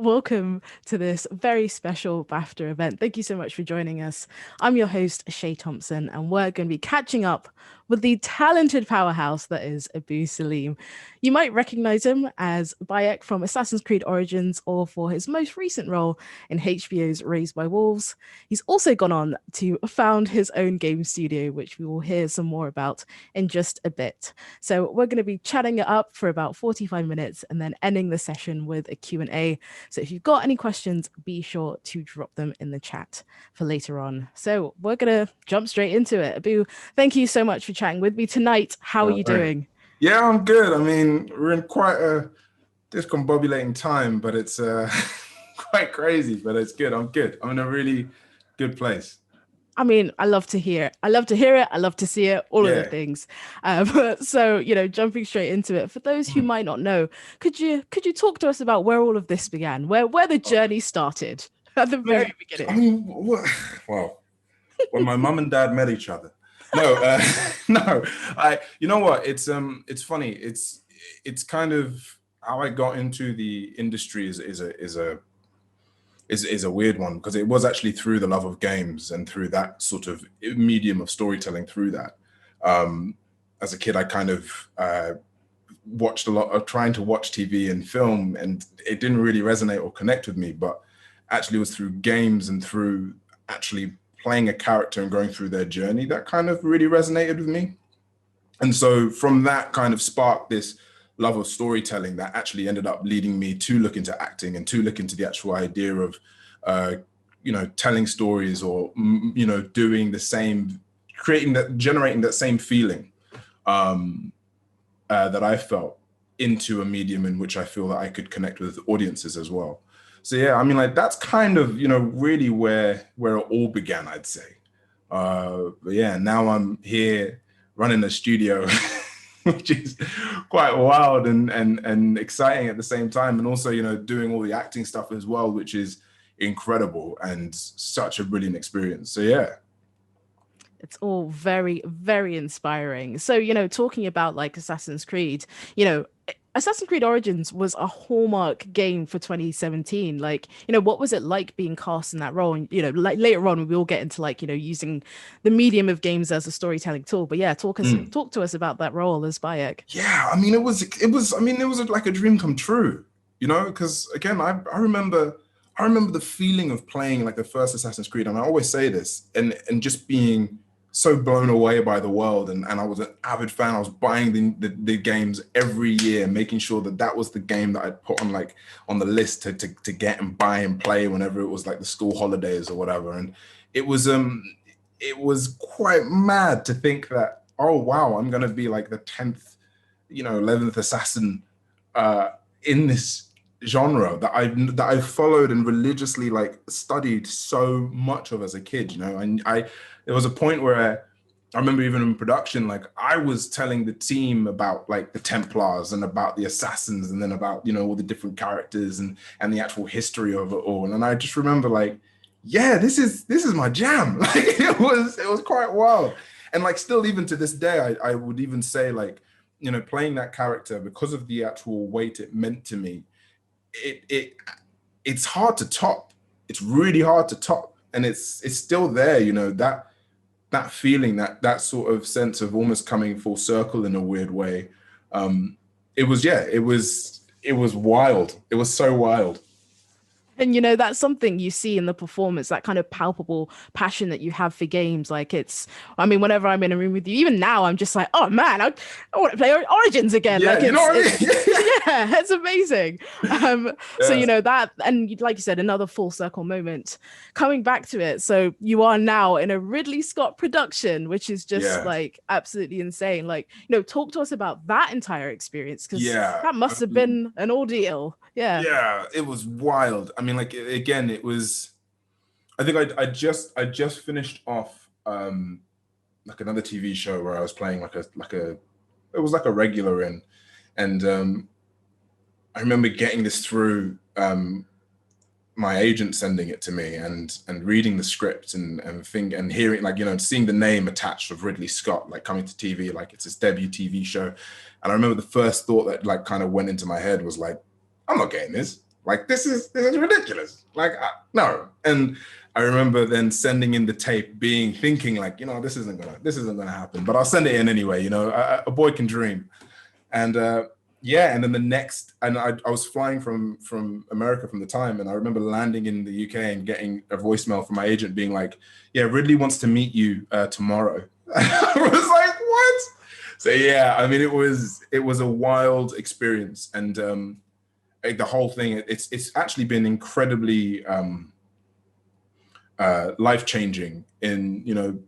welcome to this very special BAFTA event. Thank you so much for joining us. I'm your host, Shay Thompson, and we're going to be catching up with the talented powerhouse that is Abu Salim. You might recognize him as Bayek from Assassin's Creed Origins or for his most recent role in HBO's Raised by Wolves. He's also gone on to found his own game studio, which we will hear some more about in just a bit. So we're going to be chatting it up for about 45 minutes and then ending the session with a Q&A. So if you've got any questions, be sure to drop them in the chat for later on. So we're going to jump straight into it. Abu, thank you so much for chatting with me tonight. How are you doing? Yeah, I'm good. I mean, we're in quite a discombobulating time, but it's quite crazy, but it's good. I'm good. I'm in a really good place. I mean, I love to hear it. I love to hear it. I love to see it, all of the things. So, jumping straight into it, for those who might not know, could you talk to us about where all of this began, where the journey started at the very beginning? I mean, well, when my mum and dad met each other. No, no. You know what? It's funny. It's kind of how I got into the industry is a weird one, because it was actually through the love of games and through that sort of medium of storytelling. Through that, as a kid, I kind of watched a lot of trying to watch TV and film, and it didn't really resonate or connect with me. But actually, it was through games and through actually playing a character and going through their journey that kind of really resonated with me. And so from that kind of sparked this love of storytelling that actually ended up leading me to look into acting and to look into the actual idea of, telling stories, or, doing the same, generating that same feeling that I felt into a medium in which I feel that I could connect with audiences as well. So yeah, I mean, like, that's kind of, really where it all began, I'd say. But yeah, now I'm here running a studio, which is quite wild and exciting at the same time. And also, doing all the acting stuff as well, which is incredible and such a brilliant experience. So yeah. It's all very, very inspiring. So, talking about like Assassin's Creed, Assassin's Creed Origins was a hallmark game for 2017. Like, what was it like being cast in that role? And, like later on, we will get into like, using the medium of games as a storytelling tool. But yeah, talk to us about that role as Bayek. Yeah, I mean, it was like a dream come true, because again, I remember the feeling of playing like the first Assassin's Creed. And I always say this, and just being so blown away by the world, and I was an avid fan. I was buying the games every year, making sure that was the game that I'd put on the list to get and buy and play whenever it was like the school holidays or whatever. And it was quite mad to think that, oh wow, I'm gonna be like the 10th, 11th assassin in this genre that I've followed and religiously like studied so much of as a kid, and there was a point where I remember even in production, like I was telling the team about like the Templars and about the assassins, and then about, all the different characters and the actual history of it all. And I just remember like, yeah, this is my jam. Like it was quite wild. And like still even to this day, I would even say like, playing that character, because of the actual weight it meant to me, it's hard to top. It's really hard to top. And it's still there, that feeling, that sort of sense of almost coming full circle in a weird way. It was wild. It was so wild. And, that's something you see in the performance, that kind of palpable passion that you have for games. Like whenever I'm in a room with you, even now, I'm just like, oh man, I want to play Origins again. Yeah, like, you know what I mean? Yeah, it's amazing. So, that, and like you said, another full circle moment coming back to it. So you are now in a Ridley Scott production, which is just like absolutely insane. Like, talk to us about that entire experience, because that must have been an ordeal. Yeah, it was wild. I mean, like, again, it was, I think I just finished off like another TV show where I was playing it was like a regular in, and I remember getting this through my agent sending it to me and reading the script and hearing, like, seeing the name attached of Ridley Scott, like coming to TV, like it's his debut TV show. And I remember the first thought that like kind of went into my head was like, I'm not getting this. Like, this is ridiculous. Like, no. And I remember then sending in the tape, thinking like, this isn't gonna happen, but I'll send it in anyway. A boy can dream. And and then and I was flying from America from the time, and I remember landing in the UK and getting a voicemail from my agent being like, yeah, Ridley wants to meet you tomorrow. I was like, what? So yeah, I mean, it was a wild experience, and the whole thing, it's actually been incredibly life-changing in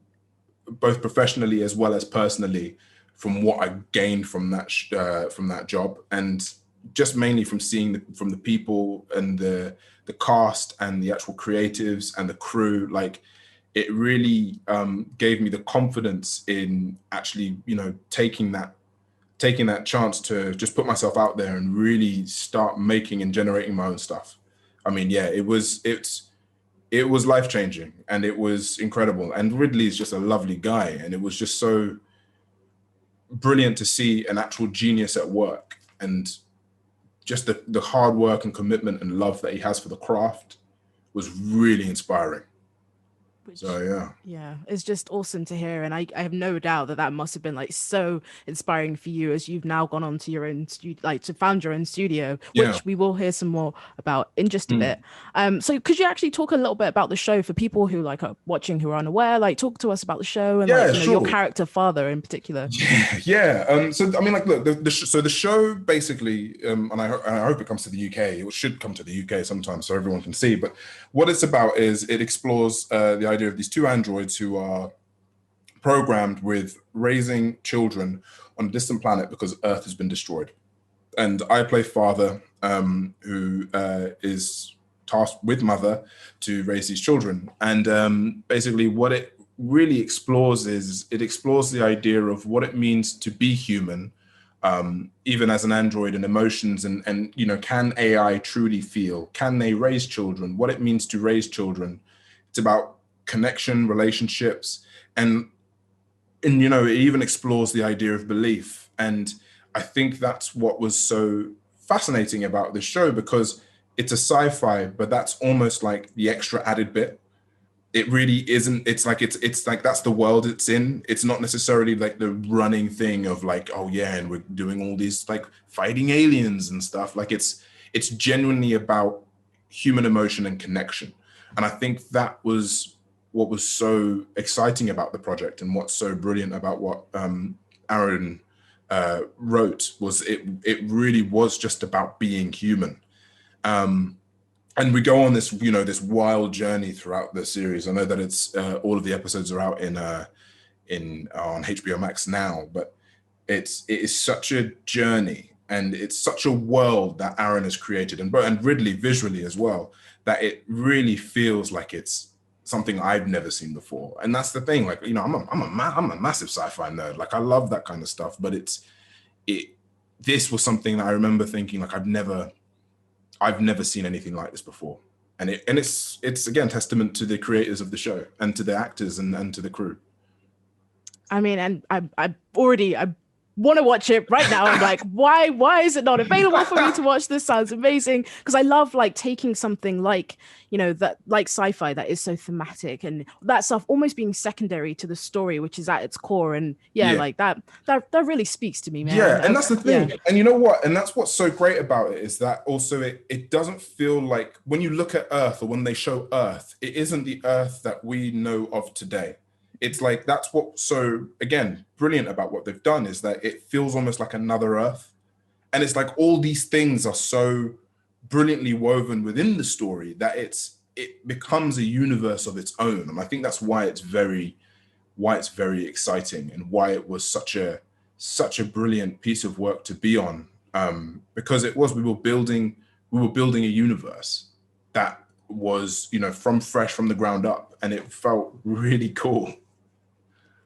both professionally as well as personally, from what I gained from that job, and just mainly from seeing from the people and the cast and the actual creatives and the crew. Like, it really gave me the confidence in actually taking that chance to just put myself out there and really start making and generating my own stuff. I mean, yeah, it was life-changing, and it was incredible. And Ridley is just a lovely guy, and it was just so brilliant to see an actual genius at work, and just the hard work and commitment and love that he has for the craft was really inspiring. So yeah, it's just awesome to hear, and I have no doubt that must have been like so inspiring for you as you've now gone on to your own to found your own studio, which we will hear some more about in just a bit. So could you actually talk a little bit about the show for people who are watching, who are unaware? Like, talk to us about the show and sure. your character father in particular. So I mean, like, look, the show basically, and I hope it comes to the UK. It should come to the UK sometime so everyone can see. But what it's about is it explores the idea of these two androids who are programmed with raising children on a distant planet because Earth has been destroyed. And I play father, who is tasked with mother to raise these children. And basically what it really explores is it explores the idea of what it means to be human, even as an android, and emotions, and can AI truly feel? Can they raise children? What it means to raise children. It's about connection, relationships, and it even explores the idea of belief. And I think that's what was so fascinating about this show, because it's a sci-fi, but that's almost like the extra added bit. It really isn't. It's like that's the world it's in. It's not necessarily like the running thing of like, oh yeah, and we're doing all these like fighting aliens and stuff. Like, it's genuinely about human emotion and connection. And I think that was what was so exciting about the project, and what's so brilliant about what Aaron wrote, was it really was just about being human. And we go on this this wild journey throughout the series. I know that it's all of the episodes are out on HBO Max now, but it is such a journey, and it's such a world that Aaron has created, and Ridley visually as well, that it really feels like it's something I've never seen before. And that's the thing, like, I'm a massive sci-fi nerd. Like, I love that kind of stuff, but this was something that I remember thinking, like, I've never seen anything like this before. And it's again testament to the creators of the show, and to the actors, and to the crew. I mean, and I want to watch it right now. I'm like, why is it not available for me to watch? This sounds amazing, because I love like taking something like that, like sci-fi, that is so thematic, and that stuff almost being secondary to the story, which is at its core. And like that really speaks to me, man. And that's the thing. And you know what, and that's what's so great about it, is that also it doesn't feel like, when you look at Earth, or when they show Earth, it isn't the Earth that we know of today. It's like, that's what's so, again, brilliant about what they've done, is that it feels almost like another Earth. And it's like all these things are so brilliantly woven within the story that it becomes a universe of its own. And I think that's why it's very exciting, and why it was such a brilliant piece of work to be on. Because we were building a universe that was, from the ground up, and it felt really cool.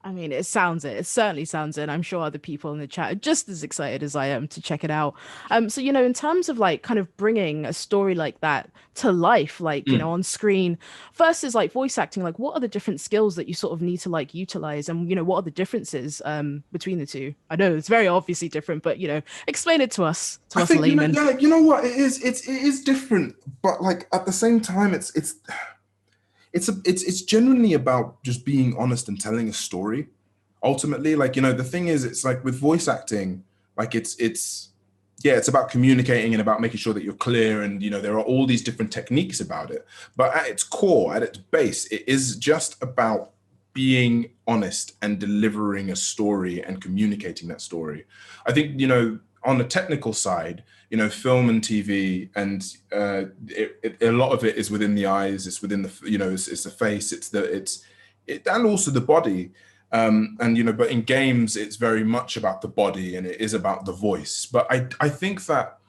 I mean, it sounds it. It certainly sounds it. And I'm sure other people in the chat are just as excited as I am to check it out. So in terms of like kind of bringing a story like that to life, like Mm. on screen, versus like voice acting, like what are the different skills that you sort of need to like utilize, and what are the differences between the two? I know it's very obviously different, but explain it I to us think laymen. yeah, you know what it is. It is different, but like at the same time, it's genuinely about just being honest and telling a story. Ultimately, like the thing is, it's like with voice acting, like it's yeah, it's about communicating and about making sure that you're clear, and there are all these different techniques about it. But at its core, at its base, it is just about being honest and delivering a story and communicating that story. I think on the technical side, film and TV, and a lot of it is within the eyes. It's within the it's the face. And also the body. But in games, it's very much about the body and it is about the voice. But I think that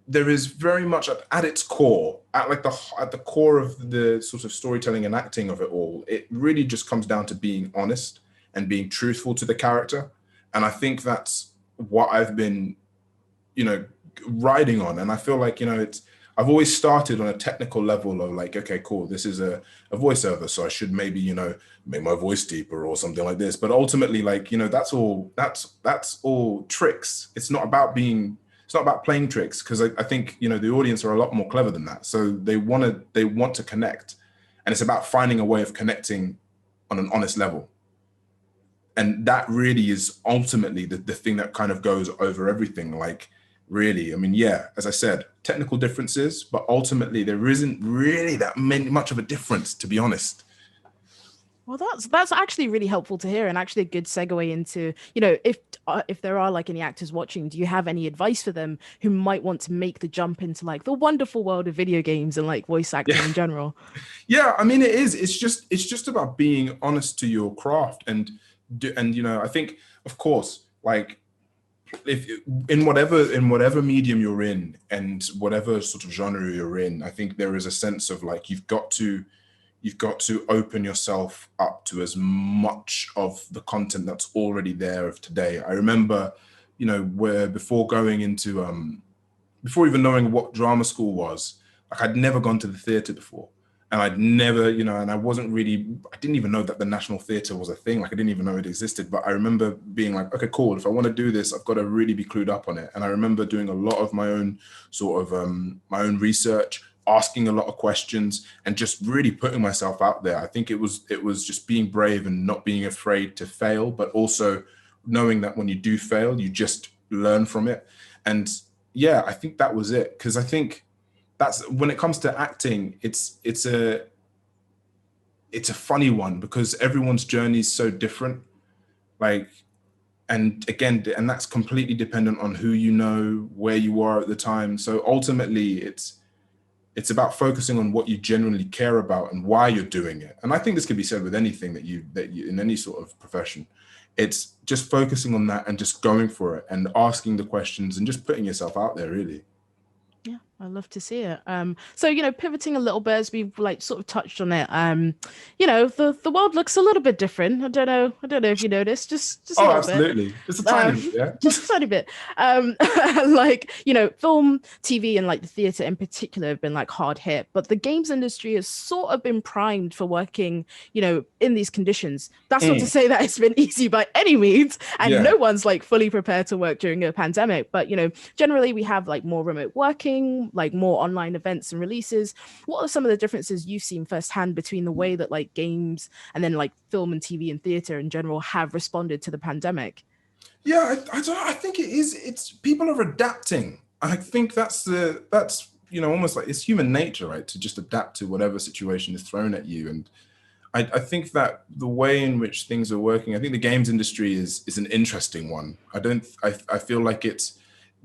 there is very much at its core, at the core of the sort of storytelling and acting of it all. It really just comes down to being honest and being truthful to the character. And I think that's what I've been, riding on. And I feel like, I've always started on a technical level of like, okay, cool, this is a voiceover, so I should maybe, make my voice deeper or something like this. But ultimately, like, that's all tricks. It's not about playing tricks, because I think, the audience are a lot more clever than that. So they want to connect. And it's about finding a way of connecting on an honest level. And that really is ultimately the thing that kind of goes over everything. Like, really, I mean, yeah, as I said, technical differences, but ultimately there isn't really that much of a difference, to be honest. Well, that's actually really helpful to hear, and actually a good segue into, if there are like any actors watching, do you have any advice for them who might want to make the jump into like the wonderful world of video games and like voice acting Yeah. in general? Yeah, I mean, it is. It's just about being honest to your craft, and I think, of course, like, if in whatever medium you're in and whatever sort of genre you're in, I think there is a sense of like you've got to open yourself up to as much of the content that's already there of today. I remember, where before going into before even knowing what drama school was, like I'd never gone to the theater before. And I'd never, and I didn't even know that the National Theatre was a thing. Like I didn't even know it existed. But I remember being like, okay, cool. If I want to do this, I've got to really be clued up on it. And I remember doing a lot of my own sort of my own research, asking a lot of questions, and just really putting myself out there. I think it was just being brave and not being afraid to fail, but also knowing that when you do fail, you just learn from it. And yeah, I think that was it. Because I think that's when it comes to acting, it's a funny one because everyone's journey is so different. Like, and again, and that's completely dependent on who you know, where you are at the time. So ultimately, it's about focusing on what you genuinely care about and why you're doing it. And I think this could be said with anything that you in any sort of profession. It's just focusing on that and just going for it and asking the questions and just putting yourself out there, really. Yeah, I love to see it. So pivoting a little bit as we've like sort of touched on it. The world looks a little bit different. I don't know if you noticed, just a Oh, little bit. absolutely. Just a tiny bit, yeah. Just a tiny bit. Like, film, TV, and like the theater in particular have been like hard hit, but the games industry has sort of been primed for working, in these conditions. That's not to say that it's been easy by any means, and Yeah. no one's like fully prepared to work during a pandemic. But generally we have like more remote working, like more online events and releases. What are some of the differences you've seen firsthand between the way that like games and then like film and TV and theater in general have responded to the pandemic? Yeah, I think it is. It's people are adapting. I think that's almost like it's human nature, right? To just adapt to whatever situation is thrown at you. And I think that the way in which things are working, I think the games industry is an interesting one. I feel like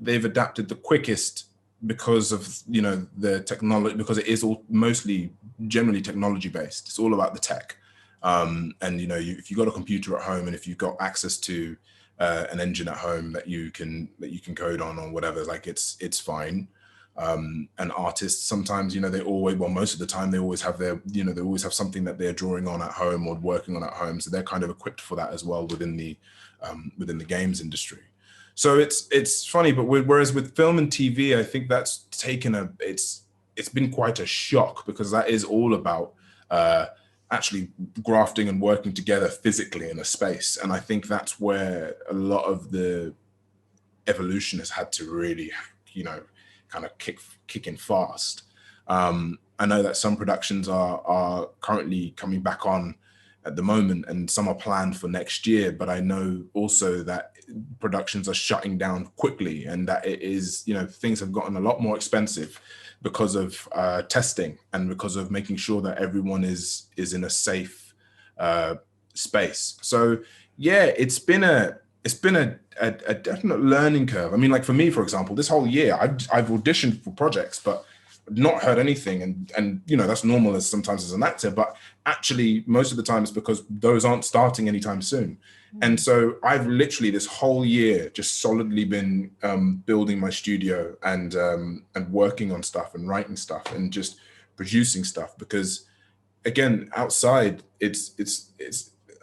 they've adapted the quickest because of the technology, because it is all mostly generally technology based. It's all about the tech. And if you've got a computer at home and if you've got access to an engine at home that you can code on or whatever, like it's fine. and artists sometimes, most of the time they always have they always have something that they're drawing on at home or working on at home. So they're kind of equipped for that as well within the games industry. So it's funny, but whereas with film and TV, I think that's taken it's been quite a shock, because that is all about actually grafting and working together physically in a space. And I think that's where a lot of the evolution has had to really, kind of kick in fast. I know that some productions are currently coming back on at the moment, and some are planned for next year. But I know also that productions are shutting down quickly, and that it is, things have gotten a lot more expensive because of testing and because of making sure that everyone is in a safe space. So yeah, it's been a definite learning curve. I mean, like for me, for example, this whole year I've auditioned for projects, but not heard anything. And that's normal as sometimes as an actor, but actually most of the time it's because those aren't starting anytime soon. And so I've literally this whole year just solidly been building my studio and working on stuff and writing stuff and just producing stuff, because again, outside it's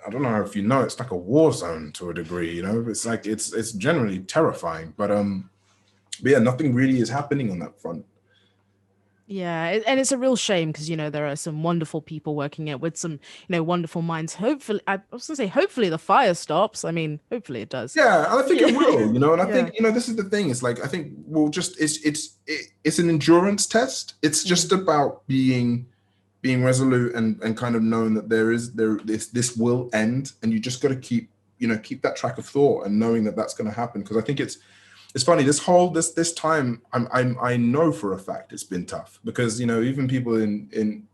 I don't know if it's like a war zone to a degree. It's like it's generally terrifying, but yeah, nothing really is happening on that front. Yeah, and it's a real shame because there are some wonderful people working it with some wonderful minds. Hopefully, I was gonna say hopefully the fire stops. I mean, hopefully it does. Yeah, I think it will. And I Yeah. think this is the thing. It's like I think we'll just it's an endurance test. It's just about being resolute and kind of knowing that this will end, and you just got to keep that track of thought and knowing that that's going to happen. Because I think it's funny, this time I know for a fact it's been tough, because even people in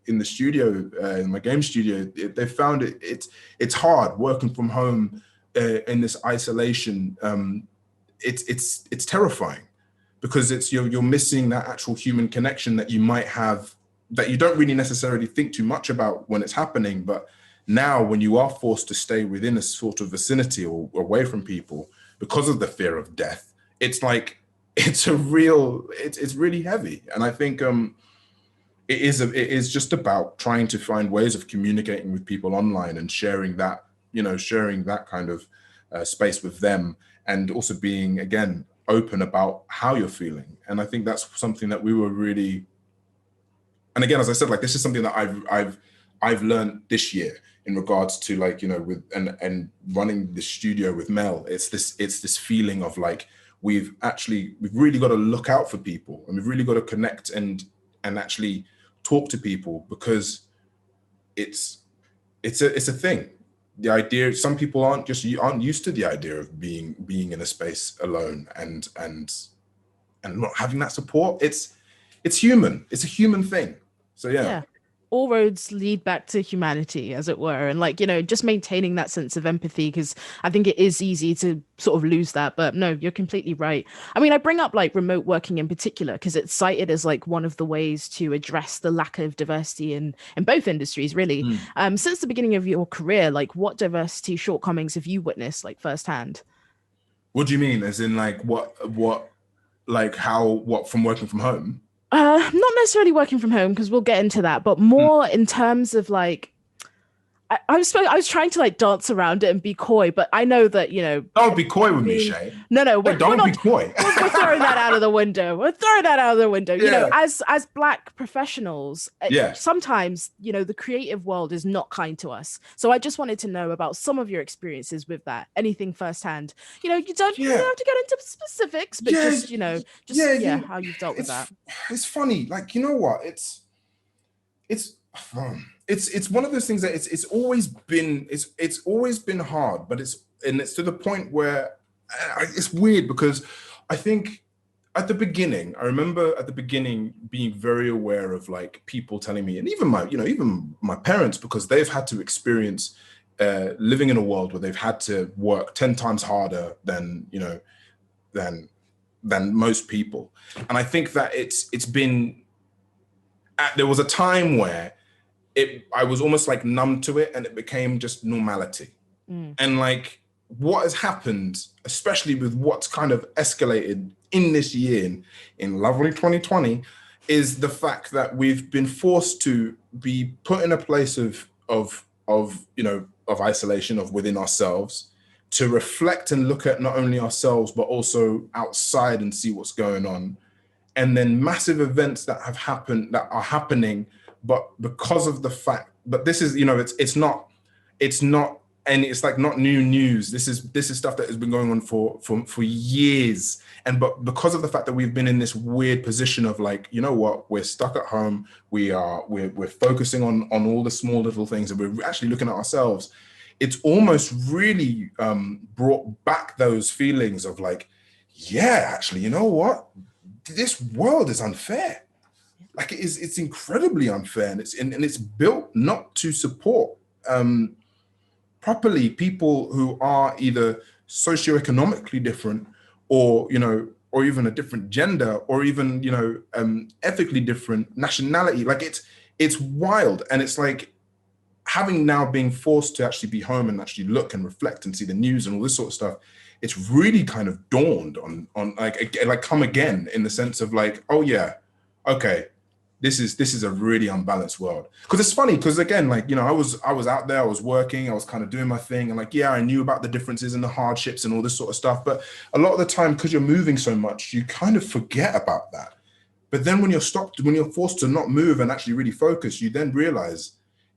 the studio, in my game studio, they found it's hard working from home in this isolation. It's terrifying, because it's you're missing that actual human connection that you might have, that you don't really necessarily think too much about when it's happening. But now when you are forced to stay within a sort of vicinity or away from people because of the fear of death, it's like it's really heavy. And I think it is just about trying to find ways of communicating with people online and sharing that kind of space with them, and also being, again, open about how you're feeling. And I think that's something that we were really, and again, as I said, like this is something that I've learned this year in regards to with and running the studio with Mel. It's this feeling of like we've really got to look out for people, and we've really got to connect and actually talk to people, because it's a thing. The idea, some people aren't used to the idea of being in a space alone and not having that support. It's human. It's a human thing. So yeah. All roads lead back to humanity, as it were, and just maintaining that sense of empathy, because I think it is easy to sort of lose that. But no, you're completely right. I mean, I bring up remote working in particular because it's cited as one of the ways to address the lack of diversity in both industries, really. Since the beginning of your career, what diversity shortcomings have you witnessed firsthand? What do you mean? As in what from working from home? Not necessarily working from home, because we'll get into that, but more in terms of I was trying to dance around it and be coy, but I know that don't be coy with me, Shay. No, don't be coy. We're throwing that out of the window. Yeah. As Black professionals, sometimes the creative world is not kind to us. So I just wanted to know about some of your experiences with that. Anything firsthand? You don't have to get into specifics, but how you've dealt with that. It's funny, you know what? It's one of those things that it's always been hard, but it's to the point where it's weird, because I think at the beginning, I remember being very aware of people telling me, and even my parents, because they've had to experience living in a world where they've had to work 10 times harder than most people. And I think that it's been, there was a time where I was almost numb to it, and it became just normality. And what has happened, especially with what's kind of escalated in this year, in lovely 2020, is the fact that we've been forced to be put in a place of isolation, of within ourselves, to reflect and look at not only ourselves but also outside and see what's going on. And then massive events that have happened, that are happening, but because of the fact, but this is, it's not, and it's like not new news. This is stuff that has been going on for years. And but because of the fact that we've been in this weird position of like, you know what, we're stuck at home, we're focusing on all the small little things, and we're actually looking at ourselves. It's almost really brought back those feelings of like, yeah, actually, you know what? This world is unfair. Like it's incredibly unfair, and it's built not to support properly people who are either socioeconomically different, or or even a different gender, or even ethically different nationality. Like it's wild, and it's like having now being forced to actually be home and actually look and reflect and see the news and all this sort of stuff. It's really kind of dawned on like come again, in the sense of like, oh yeah, okay, this is a really unbalanced world. Because it's funny, because again, like, I was out there, I was working, I was kind of doing my thing, and like, yeah, I knew about the differences and the hardships and all this sort of stuff, but a lot of the time, because you're moving so much, you kind of forget about that. But then when you're forced to not move and actually really focus, you then realize,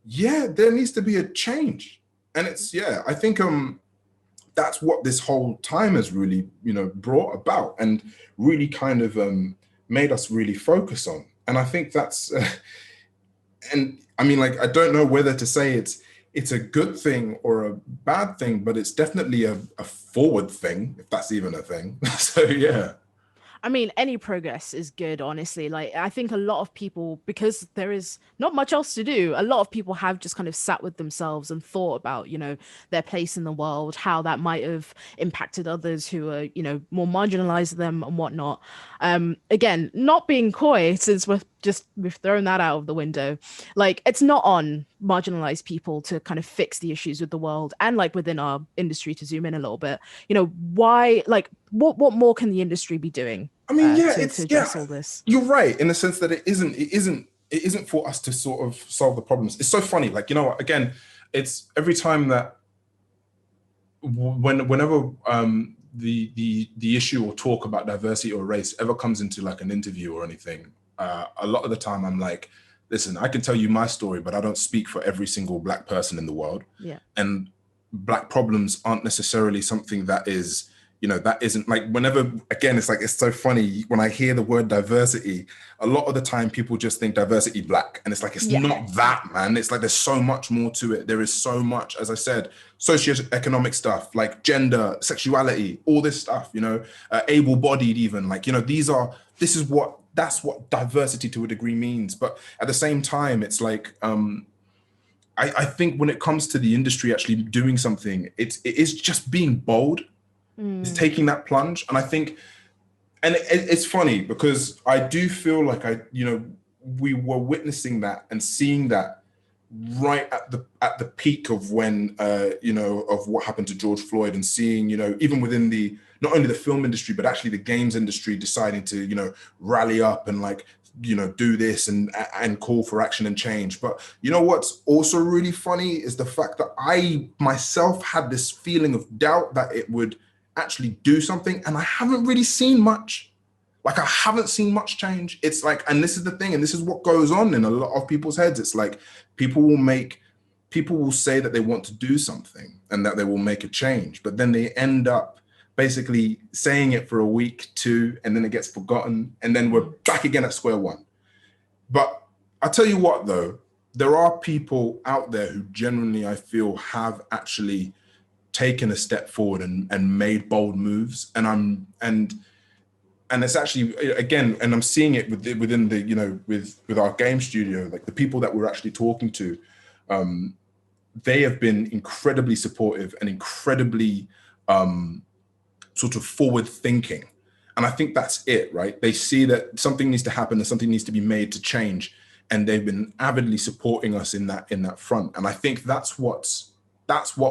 yeah, there needs to be a change. And it's, yeah, I think that's what this whole time has really, brought about, and really kind of made us really focus on. And I think that's, and I mean, like, I don't know whether to say it's a good thing or a bad thing, but it's definitely a forward thing, if that's even a thing. So, yeah. I mean, any progress is good, honestly. Like, I think a lot of people, because there is not much else to do, a lot of people have just kind of sat with themselves and thought about, their place in the world, how that might have impacted others who are, more marginalized than them and whatnot. Again, not being coy, since we've thrown that out of the window. Like, it's not on marginalized people to kind of fix the issues with the world, and like within our industry, to zoom in a little bit, why, like, what more can the industry be doing? I mean, yeah, to address all this. You're right, in the sense that it isn't for us to sort of solve the problems. It's so funny, like, again, it's every time that whenever the issue or talk about diversity or race ever comes into like an interview or anything, a lot of the time I'm like, listen, I can tell you my story, but I don't speak for every single Black person in the world. Yeah. And Black problems aren't necessarily something that is, that isn't like, whenever, again, it's like, it's so funny when I hear the word diversity, a lot of the time people just think diversity Black, and it's like, it's not that, man. It's like, there's so much more to it. There is so much, as I said, socioeconomic stuff, like gender, sexuality, all this stuff, able-bodied even, like, that's what diversity to a degree means. But at the same time, it's like, I think when it comes to the industry actually doing something, it is just being bold. It's taking that plunge. And I think, and it's funny, because I do feel like we were witnessing that and seeing that right at the peak of when, of what happened to George Floyd, and seeing, even within not only the film industry, but actually the games industry deciding to, rally up and like, do this and call for action and change. But what's also really funny is the fact that I myself had this feeling of doubt that it would actually do something, and I haven't really seen much. Like, I haven't seen much change. It's like, and this is the thing, and this is what goes on in a lot of people's heads. It's like people will say that they want to do something and that they will make a change, but then they end up basically saying it for a week, two, and then it gets forgotten, and then we're back again at square one. But I tell you what, though, there are people out there who genuinely, I feel, have actually taken a step forward and made bold moves, and it's actually, again, and I'm seeing it within the with our game studio, like the people that we're actually talking to, they have been incredibly supportive and incredibly sort of forward thinking. And I think that's it, right? They see that something needs to happen and something needs to be made to change, and they've been avidly supporting us in that front. And I think that's what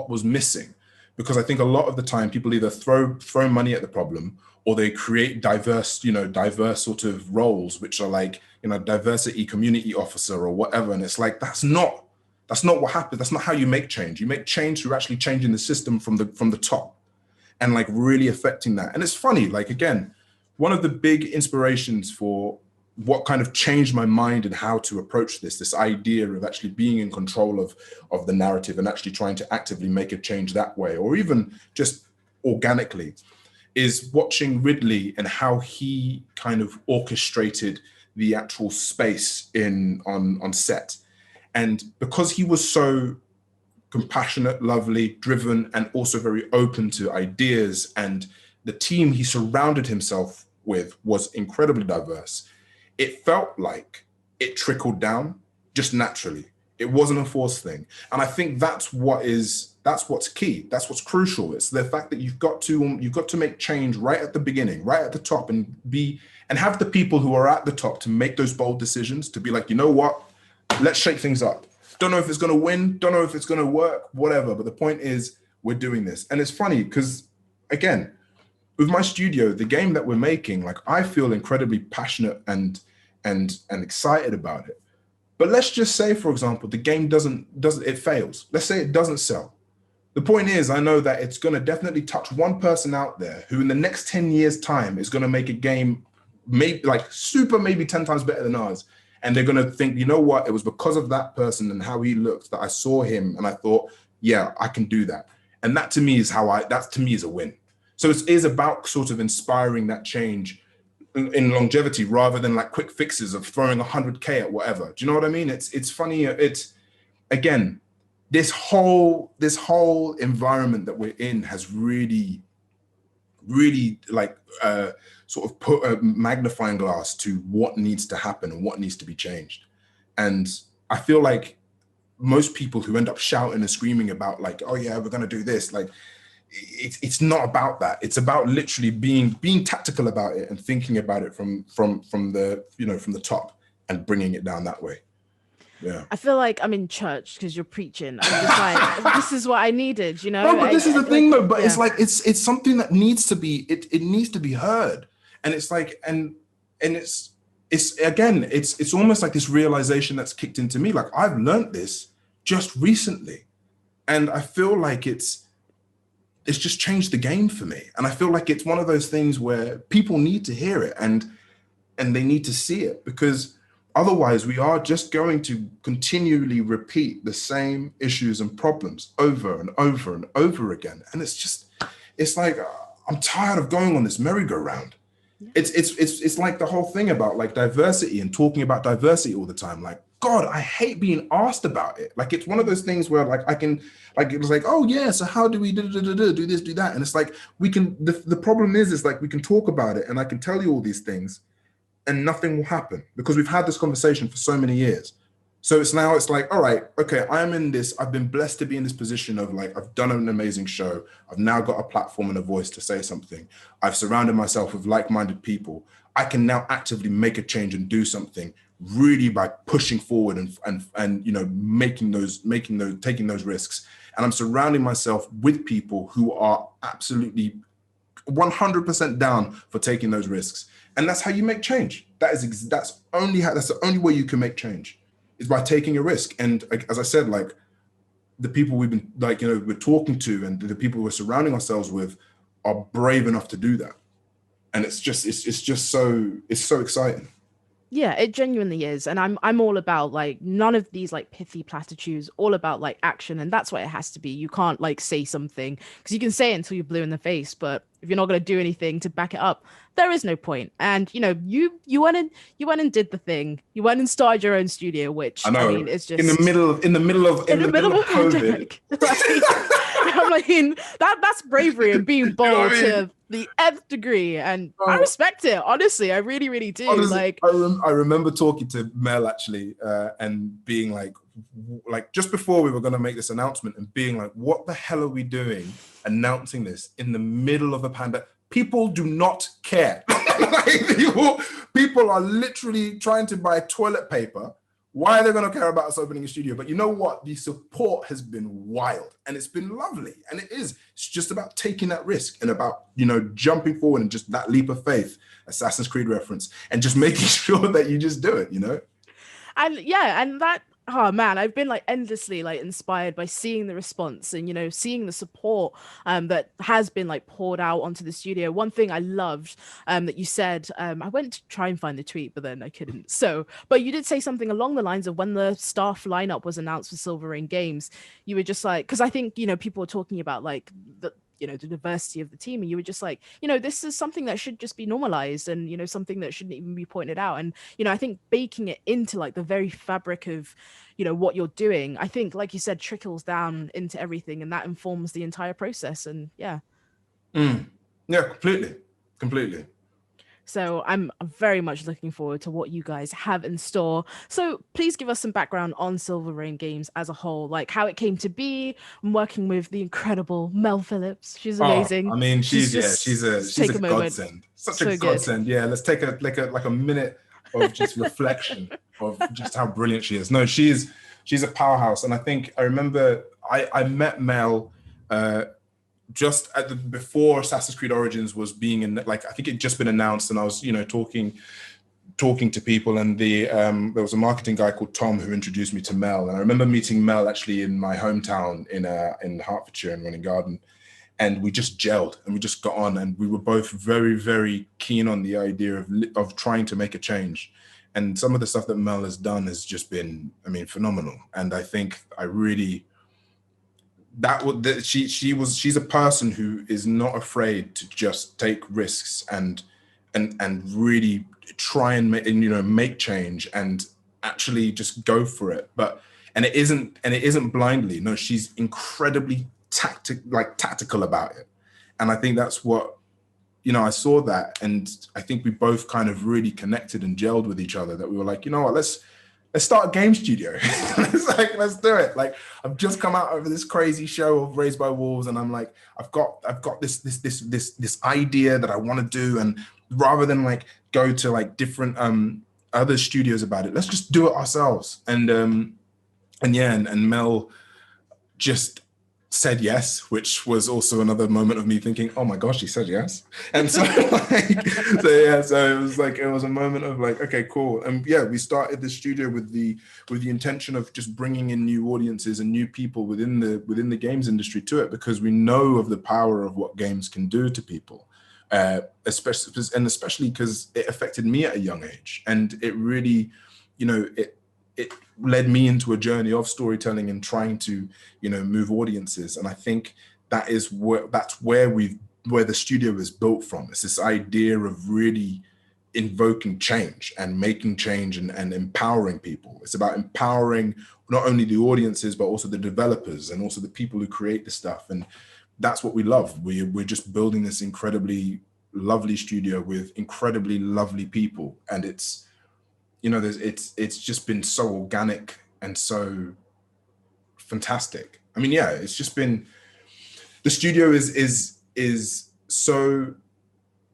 was missing. Because I think a lot of the time people either throw money at the problem, or they create diverse sort of roles, which are like, diversity community officer or whatever. And it's like, that's not what happens. That's not how you make change. You make change through actually changing the system from the top and like really affecting that. And it's funny, like, again, one of the big inspirations for what kind of changed my mind and how to approach this idea of actually being in control of the narrative and actually trying to actively make a change that way, or even just organically, is watching Ridley and how he kind of orchestrated the actual space on set. And because he was so compassionate, lovely, driven, and also very open to ideas, and the team he surrounded himself with was incredibly diverse, it felt like it trickled down just naturally. It wasn't a forced thing. And I think that's what's key. That's what's crucial. It's the fact that you've got to make change right at the beginning, right at the top, and have the people who are at the top to make those bold decisions, to be like, you know what, let's shake things up. Don't know if it's going to win, don't know if it's going to work, whatever. But the point is, we're doing this. And it's funny because, again, with my studio, the game that we're making, like, I feel incredibly passionate and excited about it. But let's just say, for example, the game it fails. Let's say it doesn't sell. The point is, I know that it's going to definitely touch one person out there who in the next 10 years time is going to make a game maybe 10 times better than ours. And they're going to think, you know what, it was because of that person and how he looked that I saw him and I thought, yeah, I can do that. And that to me is a win. So it is about sort of inspiring that change in longevity rather than like quick fixes of throwing 100K at whatever. Do you know what I mean? It's funny. It's, again, this whole environment that we're in has really like sort of put a magnifying glass to what needs to happen and what needs to be changed. And I feel like most people who end up shouting and screaming about like, oh yeah, we're going to do this, like, it's not about that. It's about literally being tactical about it and thinking about it from the top and bringing it down that way. Yeah. I feel like I'm in church because you're preaching. I'm just like, this is what I needed, you know? No, but this is the thing though, but yeah. It's like, it's something that needs to be, it needs to be heard. And it's like, and it's again, it's almost like this realization that's kicked into me. Like, I've learned this just recently. And I feel like it's just changed the game for me. And I feel like it's one of those things where people need to hear it and they need to see it, because otherwise we are just going to continually repeat the same issues and problems over and over and over again. And it's like, I'm tired of going on this merry-go-round. It's like the whole thing about like diversity and talking about diversity all the time. Like, God, I hate being asked about it. Like, it's one of those things where like I can, like, it was like, oh yeah, so how do we do this, do that? And it's like, we can, the problem is like, we can talk about it and I can tell you all these things and nothing will happen because we've had this conversation for so many years. So it's like, all right, okay, I'm in this, I've been blessed to be in this position of like, I've done an amazing show. I've now got a platform and a voice to say something. I've surrounded myself with like-minded people. I can now actively make a change and do something really by pushing forward and taking those risks. And I'm surrounding myself with people who are absolutely 100% down for taking those risks. And that's how you make change. That's the only way you can make change, is by taking a risk. And as I said, like, the people we've been like, we're talking to and the people we're surrounding ourselves with are brave enough to do that. And it's so exciting. Yeah, it genuinely is. And I'm all about like none of these like pithy platitudes, all about like action. And that's what it has to be. You can't like say something because you can say it until you're blue in the face, but if you're not going to do anything to back it up, there is no point. And you went and did the thing. You went and started your own studio, which I mean, it's just in the middle of COVID. I mean, that's bravery and being bold to the nth degree, and I respect it. Honestly, I really, really do. Honestly, I remember talking to Mel actually, and being like just before we were going to make this announcement, and being like, "What the hell are we doing? Announcing this in the middle of a pandemic? People do not care. Like, people are literally trying to buy toilet paper Why are they going to care about us opening a studio? But you know what? The support has been wild and it's been lovely. And it is. It's just about taking that risk and about, you know, jumping forward and just that leap of faith, Assassin's Creed reference, and just making sure that you just do it, you know? And yeah, and that, oh man, I've been like endlessly like inspired by seeing the response and, you know, seeing the support that has been like poured out onto the studio. One thing I loved that you said, I went to try and find the tweet, but then I couldn't. So, but you did say something along the lines of when the staff lineup was announced for Silver Ring Games, you were just like, because I think, you know, people were talking about like the, you know, the diversity of the team, and you were just like, you know, this is something that should just be normalized, and, you know, something that shouldn't even be pointed out. And, you know, I think baking it into like the very fabric of, you know, what you're doing, I think, like you said, trickles down into everything, and that informs the entire process. And yeah. Yeah, completely. So I'm very much looking forward to what you guys have in store. So please give us some background on Silver Rain Games as a whole, like how it came to be. I'm working with the incredible Mel Phillips. She's Oh, amazing. I mean, she's just she's take a a moment. godsend. Such a So good. godsend. Yeah, let's take a minute of just reflection of just how brilliant she is. No, she's a powerhouse. And I think I remember I met Mel just at the before Assassin's Creed Origins was being in, like, I think it just been announced, and I was, you know, talking to people, and there was a marketing guy called Tom who introduced me to Mel. And I remember meeting Mel actually in my hometown in Hertfordshire in Running Garden, and we just gelled and we just got on, and we were both very, very keen on the idea of trying to make a change. And some of the stuff that Mel has done has just been, I mean, phenomenal. And I think I really, she's a person who is not afraid to just take risks and really try and make change and actually just go for it. And it isn't blindly. No, she's incredibly tactical about it. And I think that's what, you know, I saw that, and I think we both kind of really connected and gelled with each other, that we were like, you know what, let's start a game studio. Let's do it. Like, I've just come out of this crazy show of Raised by Wolves, and I'm like, I've got this idea that I want to do, and rather than like go to like different other studios about it, let's just do it ourselves. And Mel just said yes, which was also another moment of me thinking, oh my gosh, he said yes. And so it was a moment of like, okay, cool. And yeah, we started the studio with the intention of just bringing in new audiences and new people within the games industry to it, because we know of the power of what games can do to people, especially because it affected me at a young age, and it really, you know, it led me into a journey of storytelling and trying to, you know, move audiences. And I think that's where the studio is built from. It's this idea of really invoking change and making change and empowering people. It's about empowering not only the audiences, but also the developers and also the people who create the stuff. And that's what we love. We're just building this incredibly lovely studio with incredibly lovely people. And it's, you know, it's just been so organic and so fantastic. I mean, yeah, it's just been, the studio is so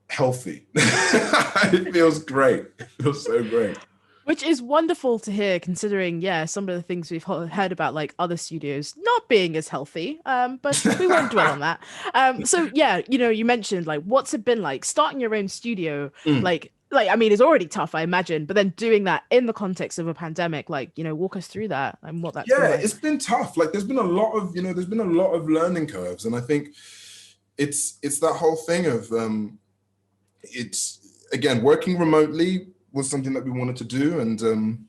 healthy. It feels great. It feels so great. Which is wonderful to hear, considering, yeah, some of the things we've heard about, like other studios not being as healthy. But we won't dwell on that. So yeah, you know, you mentioned like, what's it been like starting your own studio? Like, I mean, it's already tough, I imagine, but then doing that in the context of a pandemic, like, you know, walk us through that and what that's been like. It's been tough. Like, there's been a lot of learning curves, and I think it's that whole thing of it's, again, working remotely was something that we wanted to do, and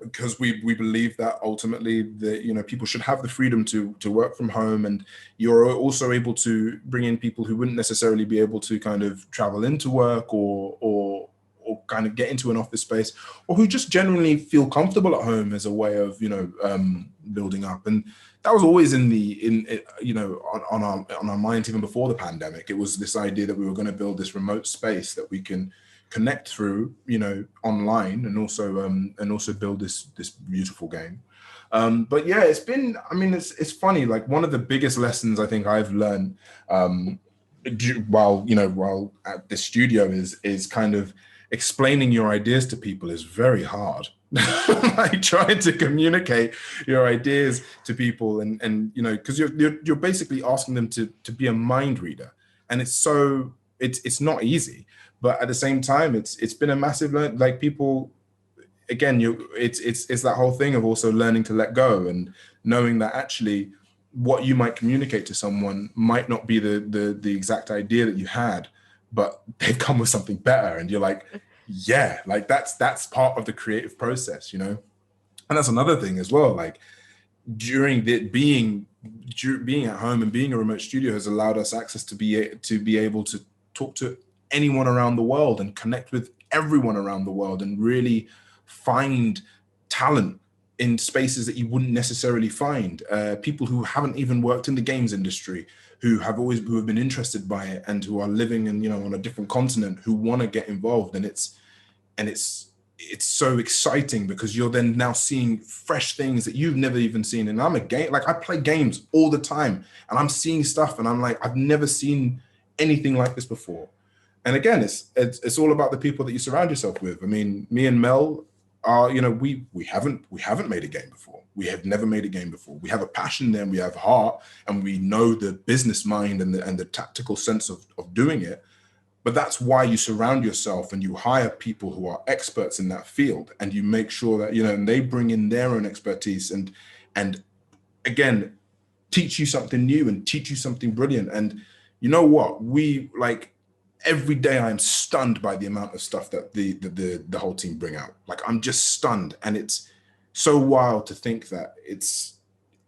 because we believe that ultimately that, you know, people should have the freedom to work from home, and you're also able to bring in people who wouldn't necessarily be able to kind of travel into work or kind of get into an office space, or who just generally feel comfortable at home as a way of, you know, building up. And that was always on our minds even before the pandemic. It was this idea that we were going to build this remote space that we can connect through, you know, online, and also build this beautiful game. But yeah, it's been, I mean, it's funny. Like, one of the biggest lessons I think I've learned while at the studio is kind of explaining your ideas to people is very hard. like trying to communicate your ideas to people, and you know, because you're basically asking them to be a mind reader, and it's not easy, but at the same time, it's been a massive learn. Like people, again, it's that whole thing of also learning to let go and knowing that actually what you might communicate to someone might not be the exact idea that you had, but they've come with something better, and you're like, yeah, like that's part of the creative process, you know. And that's another thing as well, like during being at home and being a remote studio has allowed us access to be able to talk to anyone around the world and connect with everyone around the world and really find talent in spaces that you wouldn't necessarily find. People who haven't even worked in the games industry, who have been interested by it and who are living in, you know, on a different continent, who want to get involved. And it's so exciting because you're then now seeing fresh things that you've never even seen. And I'm I play games all the time, and I'm seeing stuff and I'm like, I've never seen anything like this before. And again, it's all about the people that you surround yourself with. I mean, me and Mel are, you know, we haven't made a game before. We have never made a game before. We have a passion there, and we have heart, and we know the business mind and the tactical sense of doing it. But that's why you surround yourself and you hire people who are experts in that field, and you make sure that, you know, and they bring in their own expertise and again, teach you something new and teach you something brilliant. And you know what? Every day I'm stunned by the amount of stuff that the whole team bring out. Like, I'm just stunned. And it's so wild to think that it's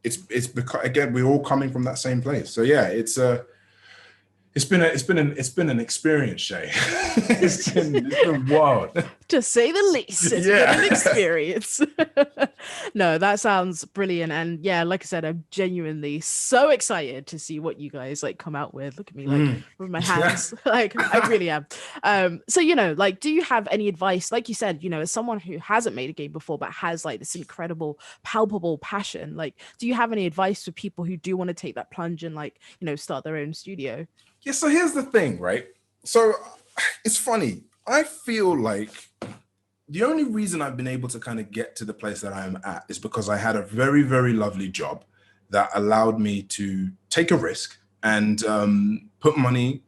because, again, we're all coming from that same place. So yeah, it's been an experience, Shay. it's been wild. To say the least. It's been an experience. No, that sounds brilliant. And yeah, like I said, I'm genuinely so excited to see what you guys like come out with. Look at me, like with my hands. Like, I really am. So, you know, like, do you have any advice? Like you said, you know, as someone who hasn't made a game before but has like this incredible, palpable passion, like, do you have any advice for people who do want to take that plunge and, like, you know, start their own studio? Yeah, so here's the thing, right? So it's funny. I feel like the only reason I've been able to kind of get to the place that I am at is because I had a very, very lovely job that allowed me to take a risk and put money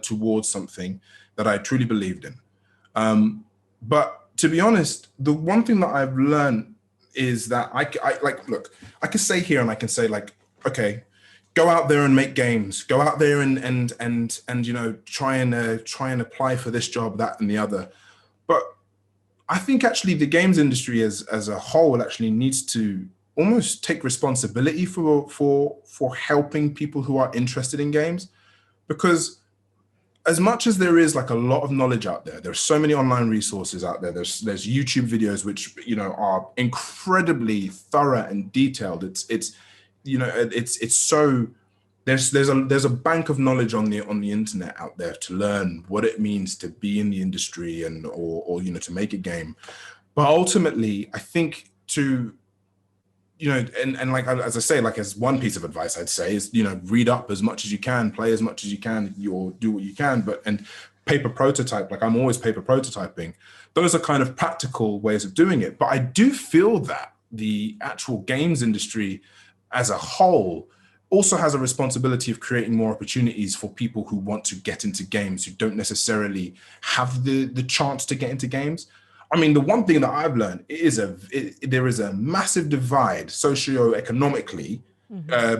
towards something that I truly believed in. But to be honest, the one thing that I've learned is that look, I can say here and I can say, like, okay, go out there and make games. Go out there and you know, try and apply for this job, that, and the other. But I think actually the games industry as a whole actually needs to almost take responsibility for helping people who are interested in games, because as much as there is like a lot of knowledge out there, there's so many online resources out there. There's YouTube videos which, you know, are incredibly thorough and detailed. It's you know, it's so there's a bank of knowledge on the internet out there to learn what it means to be in the industry and or you know, to make a game. But ultimately, I think to, you know, and like, as I say, like, as one piece of advice I'd say is, you know, read up as much as you can, play as much as you can, or do what you can, and paper prototype. Like, I'm always paper prototyping. Those are kind of practical ways of doing it. But I do feel that the actual games industry as a whole also has a responsibility of creating more opportunities for people who want to get into games, who don't necessarily have the chance to get into games. I mean, the one thing that I've learned is there is a massive divide socioeconomically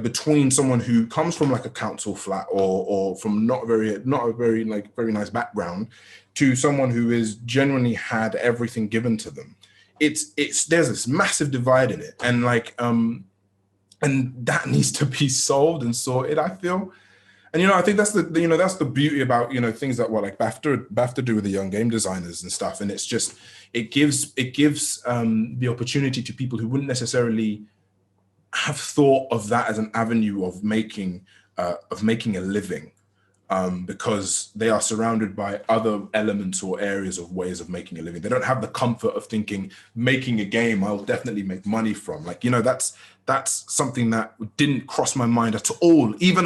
between someone who comes from like a council flat or from not a very like very nice background to someone who is genuinely had everything given to them. There's this massive divide in it, and like and that needs to be solved and sorted, I feel. And, you know, I think that's the beauty about, you know, things that like BAFTA do with the young game designers and stuff. And it's just, it gives the opportunity to people who wouldn't necessarily have thought of that as an avenue of making a living, because they are surrounded by other elements or areas of ways of making a living. They don't have the comfort of thinking, making a game I'll definitely make money from. Like, you know, that's something that didn't cross my mind at all, even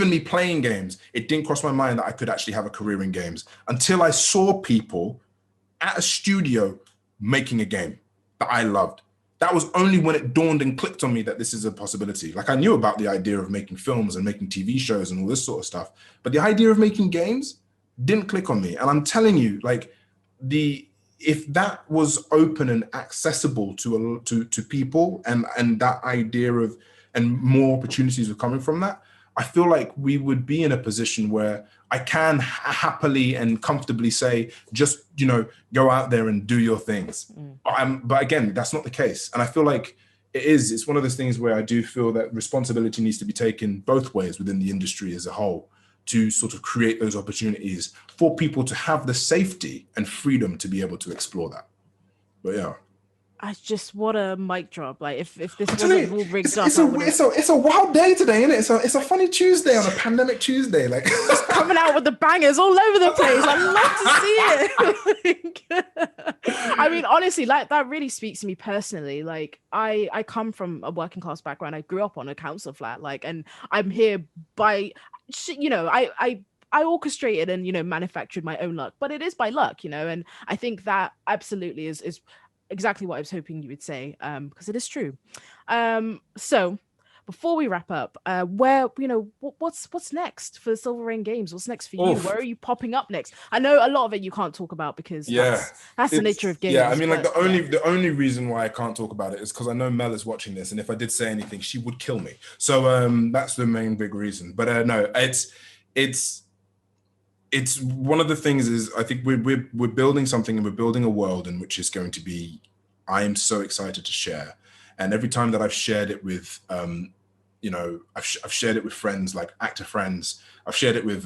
me playing games. It didn't cross my mind that I could actually have a career in games until I saw people at a studio making a game that I loved. That was only when it dawned and clicked on me that this is a possibility. Like, I knew about the idea of making films and making TV shows and all this sort of stuff, but the idea of making games didn't click on me. And I'm telling you, like, if that was open and accessible to people, and that idea of, and more opportunities were coming from that, I feel like we would be in a position where I can happily and comfortably say, just, go out there and do your things. But again, that's not the case. And I feel like it's one of those things where I do feel that responsibility needs to be taken both ways within the industry as a whole, to sort of create those opportunities for people to have the safety and freedom to be able to explore that. But yeah. I just, what a mic drop. Like, if this wasn't all rigged up, it's a wild day today, isn't it? It's a funny Tuesday on a pandemic Tuesday. Like, just coming out with the bangers all over the place. I love to see it. I mean, honestly, like, that really speaks to me personally. Like, I come from a working class background. I grew up on a council flat, like, and I'm here by, I orchestrated and manufactured my own luck, but it is by luck, and I think that absolutely is exactly what I was hoping you would say, because it is true. So before we wrap up, what's next for Silver Rain Games? What's next for you? Where are you popping up next? I know a lot of it you can't talk about because that's the nature of games. Yeah, I mean, like, the only reason why I can't talk about it is because I know Mel is watching this, and if I did say anything, she would kill me. So that's the main big reason. But no, it's one of the things is, I think we're building something, and we're building a world in which is going to be, I am so excited to share. And every time that I've shared it with, I've shared it with friends, like actor friends. I've shared it with,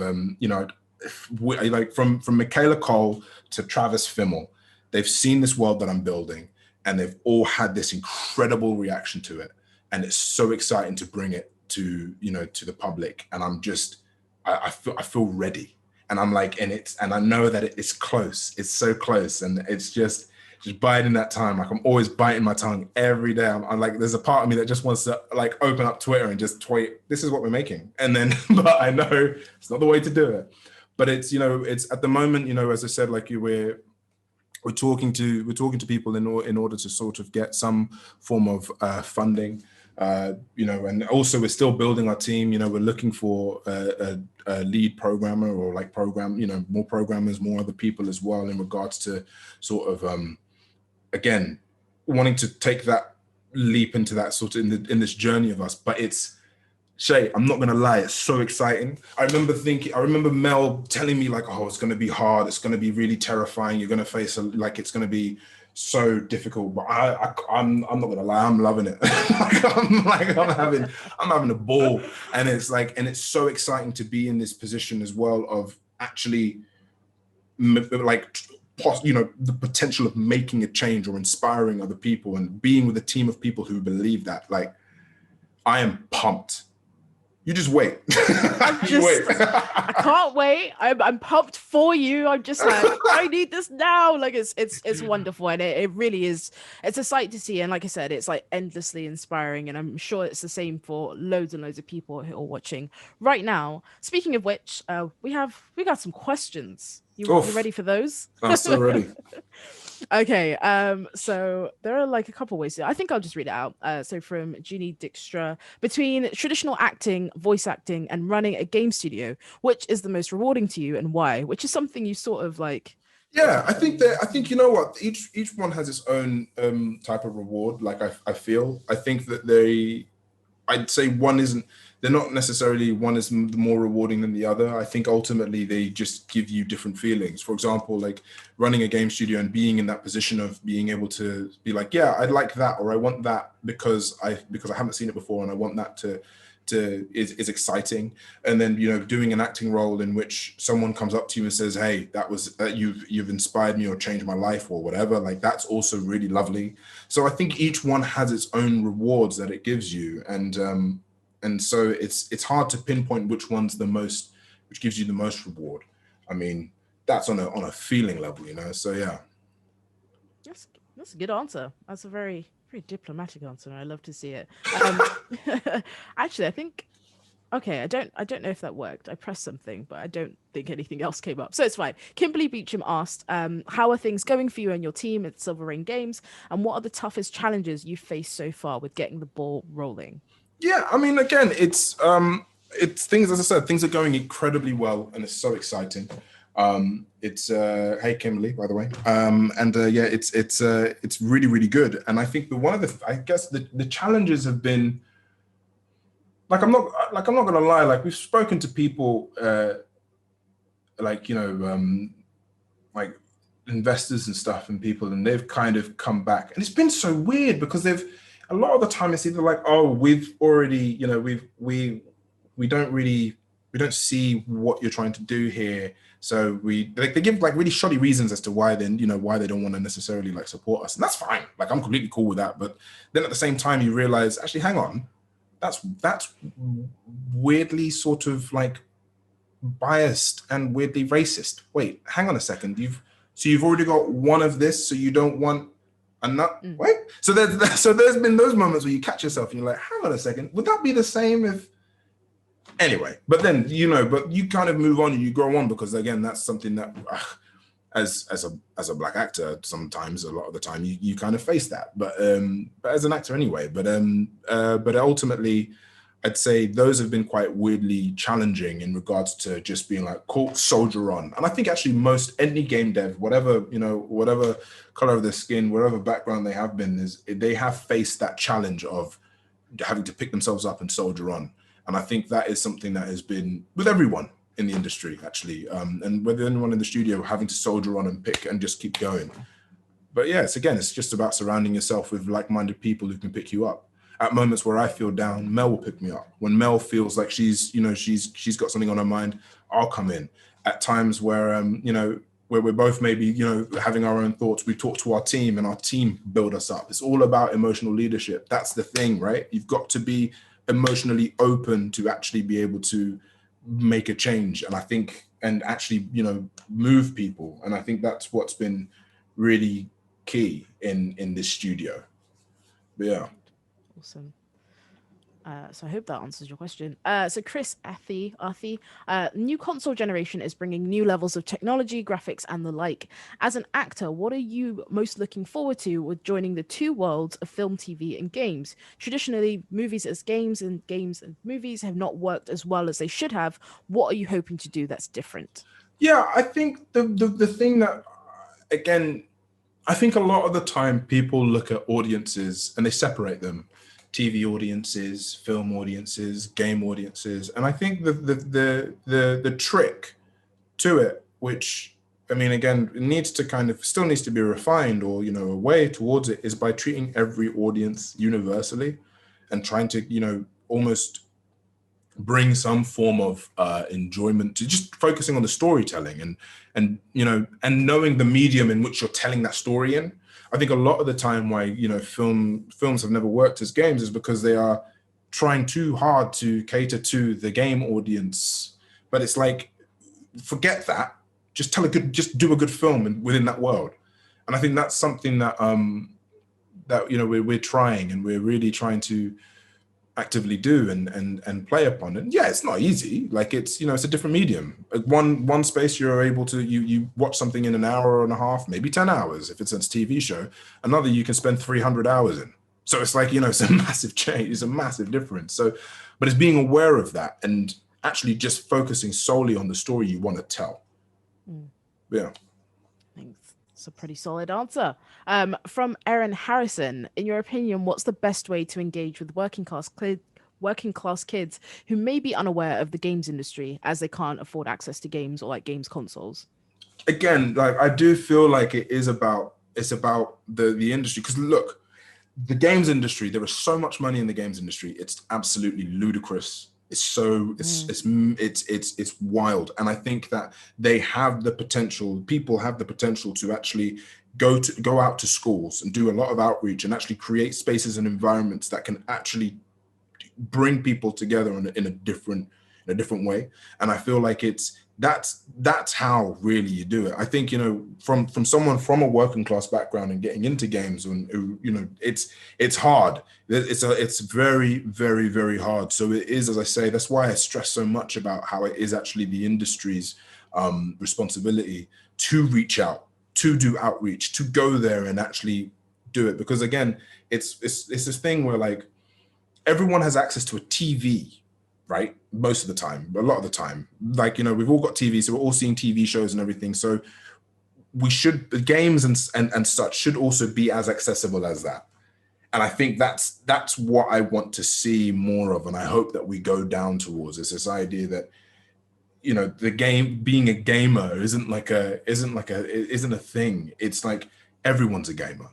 like from Michaela Cole to Travis Fimmel. They've seen this world that I'm building, and they've all had this incredible reaction to it. And it's so exciting to bring it to the public. And I'm just, I feel ready. And I'm like, and I know that it's close. It's so close. And it's just biding that time. Like, I'm always biting my tongue every day. I'm like, there's a part of me that just wants to, like, open up Twitter and just tweet, this is what we're making. And then, but I know it's not the way to do it. But it's, it's at the moment, as I said, like, we're talking to people in order to sort of get some form of funding. And also we're still building our team. We're looking for a lead programmer, or like more programmers, more other people as well, in regards to sort of, again, wanting to take that leap into that sort of in this journey of us. But it's, Shay, I'm not gonna lie, it's so exciting. I remember Mel telling me, like, oh, it's gonna be hard, it's gonna be really terrifying, you're gonna face it's gonna be so difficult, but I'm not gonna lie, I'm loving it. I'm having a ball, and it's so exciting to be in this position as well of actually, like, the potential of making a change or inspiring other people, and being with a team of people who believe that. Like, I am pumped. You just wait. I can't wait. I'm pumped for you. I'm just like, I need this now. Like, it's wonderful, and it really is. It's a sight to see, and like I said, it's like endlessly inspiring, and I'm sure it's the same for loads and loads of people who are watching right now. Speaking of which, we got some questions. You ready for those? I'm so ready. Okay, so there are like a couple ways I think I'll just read it out. So from Jeannie Dijkstra, between traditional acting, voice acting, and running a game studio, which is the most rewarding to you, and why? Which is something you sort of like. Yeah, I think you know what, each one has its own type of reward. Like, I think that I'd say they're not necessarily, one is more rewarding than the other. I think ultimately they just give you different feelings. For example, like running a game studio and being in that position of being able to be like, yeah, I'd like that, or I want that because I haven't seen it before, and I want that is exciting. And then, doing an acting role in which someone comes up to you and says, hey, you've inspired me or changed my life or whatever, like, that's also really lovely. So I think each one has its own rewards that it gives you. And so it's hard to pinpoint which gives you the most reward. I mean, that's on a feeling level, so yeah. That's a good answer. That's a very, very diplomatic answer, and I love to see it. Actually, I think Okay, I don't know if that worked. I pressed something, but I don't think anything else came up. So it's fine. Kimberly Beecham asked, how are things going for you and your team at Silver Ring Games? And what are the toughest challenges you've faced so far with getting the ball rolling? Yeah, I mean, again, it's things, as I said, things are going incredibly well, and it's so exciting. It's hey Kimberly, by the way, and yeah, it's really really good. And I think one of the, I guess the challenges have been, I'm not gonna lie, like we've spoken to people, like like investors and stuff and people, and they've kind of come back, and it's been so weird because they've, a lot of the time it's either like, oh, we've already, we don't really, we don't see what you're trying to do here, so they give like really shoddy reasons as to why then, why they don't want to necessarily like support us, and that's fine, like I'm completely cool with that. But then at the same time you realize, actually, hang on, that's weirdly sort of like biased and weirdly racist. Wait, hang on a second. You've already got one of this, so you don't want another. Wait. So there's been those moments where you catch yourself and you're like, hang on a second, would that be the same if? Anyway, but then but you kind of move on and you grow on, because again, that's something that as a black actor, sometimes, a lot of the time, you kind of face that. But as an actor anyway. But ultimately, I'd say those have been quite weirdly challenging in regards to just being like, cool, soldier on. And I think actually any game dev, whatever color of their skin, whatever background they have been, they have faced that challenge of having to pick themselves up and soldier on. And I think that is something that has been with everyone in the industry, actually, and with anyone in the studio, having to soldier on and pick and just keep going. But yeah, it's just about surrounding yourself with like-minded people who can pick you up. At moments where I feel down, Mel will pick me up. When Mel feels like she's got something on her mind, I'll come in. At times where where we're both maybe having our own thoughts, we talk to our team, and our team build us up. It's all about emotional leadership. That's the thing, right? You've got to be emotionally open to actually be able to make a change, and I think, and actually move people. And I think that's what's been really key in this studio. But yeah. Awesome. So I hope that answers your question. So Chris Arthi, new console generation is bringing new levels of technology, graphics, and the like. As an actor, what are you most looking forward to with joining the two worlds of film, TV, and games? Traditionally, movies as games and games and movies have not worked as well as they should have. What are you hoping to do that's different? Yeah, I think the thing that, again, I think a lot of the time people look at audiences and they separate them. TV audiences, film audiences, game audiences. And I think the trick to it, which, I mean, again, it needs to still needs to be refined, or a way towards it, is by treating every audience universally and trying to almost bring some form of enjoyment to just focusing on the storytelling and knowing the medium in which you're telling that story in. I think a lot of the time why films have never worked as games is because they are trying too hard to cater to the game audience. But it's like, forget that. Just do a good film within that world. And I think that's something that we're trying, and we're really trying to actively do and play upon it. Yeah, it's not easy. Like, it's it's a different medium. One space you're able to you watch something in an hour and a half, maybe 10 hours if it's a TV show. Another you can spend 300 hours in. So it's like, it's a massive change. It's a massive difference. So, but it's being aware of that and actually just focusing solely on the story you want to tell. Yeah. Thanks. It's a pretty solid answer. From Erin Harrison, in your opinion, what's the best way to engage with working class kids who may be unaware of the games industry as they can't afford access to games or like games consoles? Again, like, I do feel like it's about the industry, because look, the games industry, there is so much money in the games industry. It's absolutely ludicrous. It's wild. And I think that people have the potential to actually go out to schools and do a lot of outreach and actually create spaces and environments that can actually bring people together in a different way. And I feel like it's that's how really you do it. I think, you know, from someone from a working class background and getting into games, and you know, it's hard. It's very, very, very hard. So it is, as I say, that's why I stress so much about how it is actually the industry's responsibility to reach out, to do outreach, to go there and actually do it. Because again, it's this thing where like everyone has access to a TV, right? Most of the time, a lot of the time, like, you know, we've all got TV, so we're all seeing TV shows and everything. So the games and such should also be as accessible as that. And I think that's what I want to see more of. And I hope that we go down towards this idea that, you know, being a gamer isn't a thing. It's like everyone's a gamer.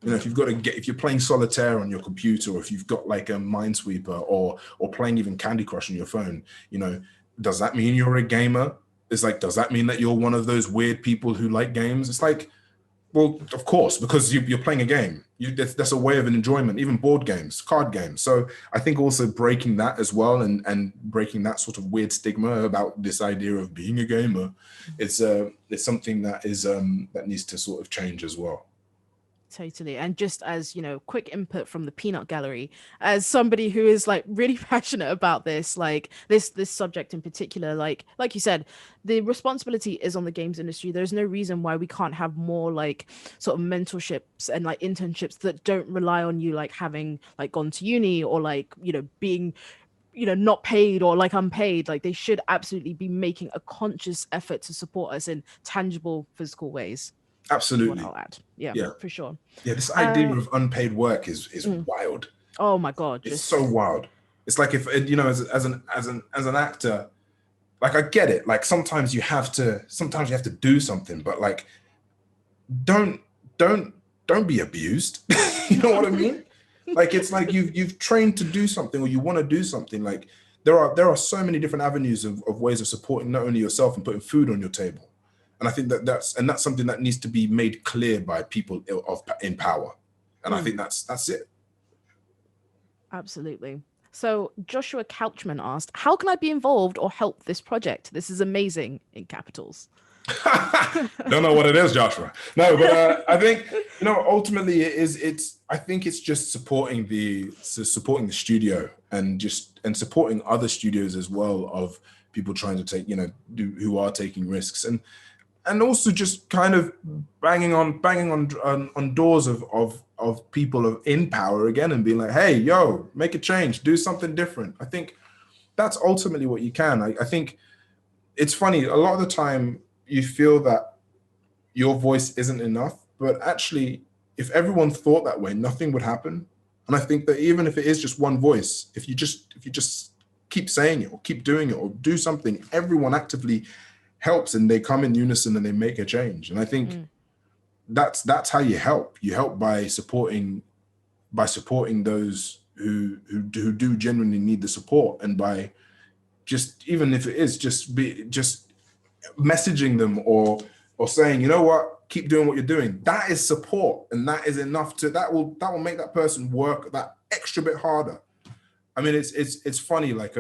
You know, if you're playing solitaire on your computer, or if you've got like a Minesweeper or playing even Candy Crush on your phone, you know, does that mean you're a gamer? It's like, does that mean that you're one of those weird people who like games? It's like, well, of course, because you're playing a game. That's a way of an enjoyment, even board games, card games. So I think also breaking that as well, and breaking that sort of weird stigma about this idea of being a gamer, it's something that is that needs to sort of change as well. Totally. And just as, you know, quick input from the peanut gallery, as somebody who is like really passionate about this, like this subject in particular, like you said, the responsibility is on the games industry. There's no reason why we can't have more like sort of mentorships and like internships that don't rely on you like having like gone to uni, or like, you know, being, you know, not paid or like unpaid. Like they should absolutely be making a conscious effort to support us in tangible physical ways. Absolutely. What I'll add. Yeah, for sure. Yeah, this idea of unpaid work is wild. Oh my God. It's so wild. It's like, if, you know, as an actor, like I get it. Like sometimes you have to do something, but like don't be abused. You know what I mean? Like, it's like you've trained to do something, or you want to do something. Like there are so many different avenues of ways of supporting not only yourself and putting food on your table. And I think that's something that needs to be made clear by people in power. And I think that's it. Absolutely. So Joshua Couchman asked, how can I be involved or help this project? This is amazing, in capitals. Don't know what it is, Joshua. No, but I think, you know, ultimately I think it's just supporting the studio, and supporting other studios as well, of people trying to take, you know, who are taking risks, and also just kind of banging on doors of people in power again, and being like, hey, yo, make a change, do something different. I think that's ultimately what you can. I think it's funny, a lot of the time you feel that your voice isn't enough, but actually, if everyone thought that way, nothing would happen. And I think that even if it is just one voice, if you just keep saying it, or keep doing it, or do something, everyone actively helps, and they come in unison and they make a change. And I think that's how you help. You help by supporting those who do genuinely need the support, and by just, even if it is just messaging them, or saying, you know what, keep doing what you're doing. That is support, and that is enough that will make that person work that extra bit harder. I mean, it's funny, like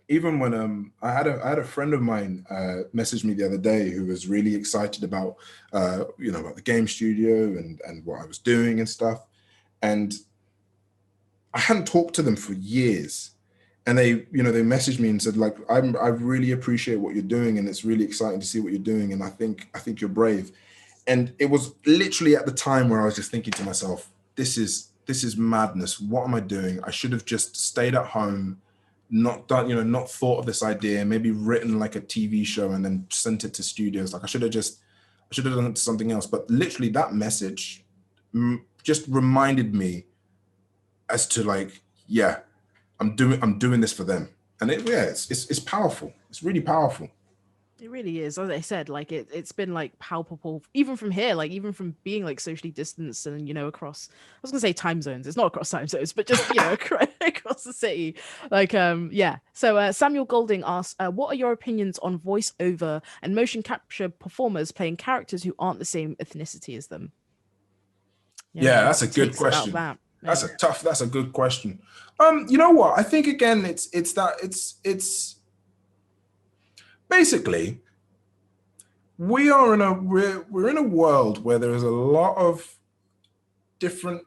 even when I had a friend of mine message me the other day, who was really excited about you know, about the game studio and what I was doing and stuff, and I hadn't talked to them for years, and they messaged me and said, like, I really appreciate what you're doing, and it's really exciting to see what you're doing, and I think you're brave. And it was literally at the time where I was just thinking to myself, this is madness. What am I doing? I should have just stayed at home, not thought of this idea, maybe written like a TV show and then sent it to studios. Like I should have done something else. But literally that message just reminded me as to, like, yeah, I'm doing this for them. And it's powerful. It's really powerful. It really is. As I said, like it's been like palpable, even from here, like even from being like socially distanced and, you know, across, I was gonna say time zones. It's not across time zones, but just, you know, across the city. Like, yeah. So Samuel Golding asks, what are your opinions on voiceover and motion capture performers playing characters who aren't the same ethnicity as them? Yeah, that's a good question. That. That's a good question. You know what? I think again, it's basically, we're in a world where there is a lot of different,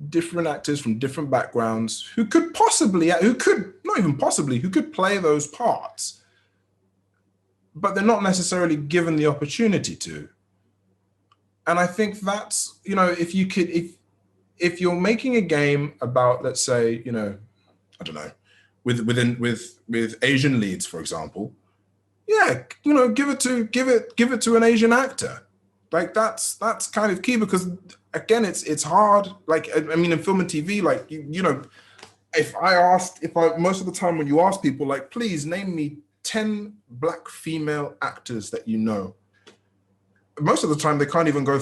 different actors from different backgrounds who could play those parts, but they're not necessarily given the opportunity to. And I think that's, if you're making a game about, let's say, I don't know, with Asian leads, for example, yeah, give it to an Asian actor. Like that's kind of key, because again, it's hard. Like, I mean, in film and TV, like, most of the time when you ask people, like, please name me 10 Black female actors that you know, most of the time they can't even get